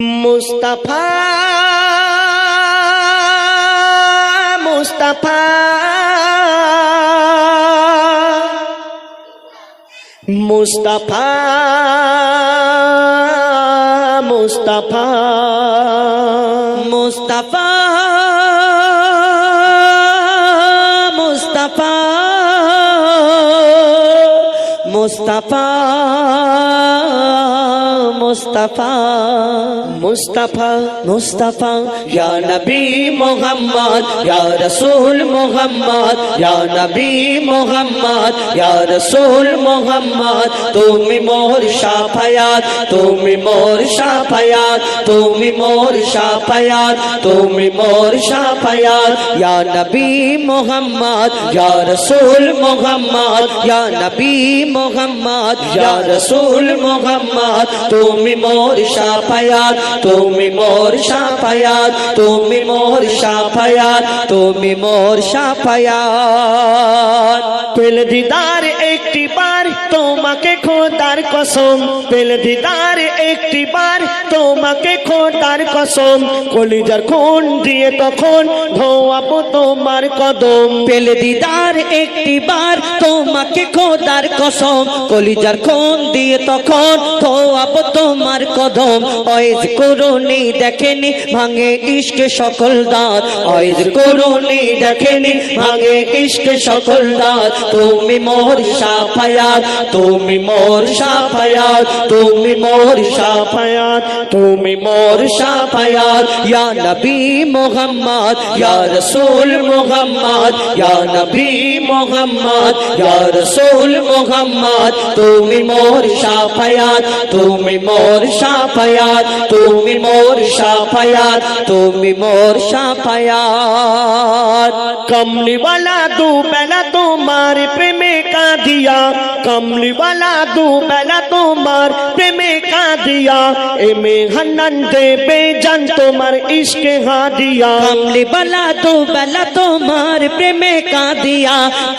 मुस्तफा मुस्तफा मुस्तफा मुस्तफा मुस्तफा मुस्तफा मुस्तफा मुस्तफा मुस्तफा मुस्तफा या नबी मोहम्मद या रसूल मोहम्मद या नबी मोहम्मद या रसूल मोहम्मद তুমি মোর শাফায়াত তুমি মোর শাফায়াত তুমি মোর শাফায়াত তুমি মোর শাফায়াত ইয়া নবী মোহাম্মদ ইয়া রাসূল মোহাম্মদ ইয়া নবী মোহাম্মদ ইয়া রাসূল মোহাম্মদ তুমি মোর শাফায়াত তুমি মোর শাফায়াত তুমি মোর শাফায়াত তুমি মোর শাফায়াত পেলে দিদার একটি বার তোমাকে খোদার কসম পেলে দিদার একটি বার তোমাকে খোদার কসম কলিজার খুন দিয়ে তখন ধোয়াবো তোমার কদম পেলে দিদার একটি বার তোমাকে খোদার কসম কলিজার খুন দিয়ে তখন ধোয়াবো তোমার কদম ওয়াইজ করুনি দেখেনি ভাঙে ইশকে সকল দাঁত ওয়াইজ করুনি দেখেনি ভাঙে ইশকে সকল দাঁত তুমি মোর শাফায়াত তুমি মোর শাফায়াত তুমি মোর শাফায়াত তুমি মোর শাফায়াত ইয়া নবী মুহাম্মদ ইয়া রাসূল মুহাম্মদ ইয়া নবী মুহাম্মদ ইয়া রাসূল মুহাম্মদ তুমি মোর শাফায়াত তুমি মোর শাফায়াত তুমি মোর শাফায়াত তুমি মোর শাফায়াত কমলি वाला दो बेला তোমার প্রেমে কাঁদিয়া कमली वाला दो बेला তোমার প্রেমে কাঁদিয়া এমে হান্নান দেবে জান তোমার ইশকে হাদিয়া कमली वाला दो बेला তোমার প্রেমে কাঁদিয়া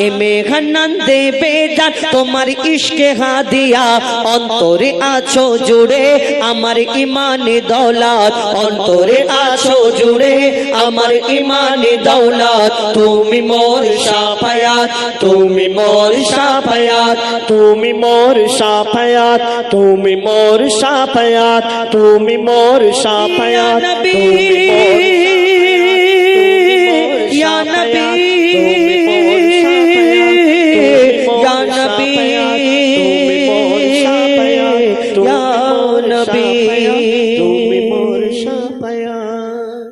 এমে হান্নান দেবে জান তোমার ইশকে হাদিয়া অন্তরে আছো জুড়ে আমার ইমানে দৌলত অন্তরে আছো জুড়ে আমার ইমানে দৌলত তুমি মোর শাফায়াত তুমি মোর শাফায়াত তুমি মোর শাফায়াত তুমি মোর শাফায়াত তুমি মোর শাফায়াত ইয়া নবী ইয়া নবী ইয়া নবী তুমি মোর শাফায়াত।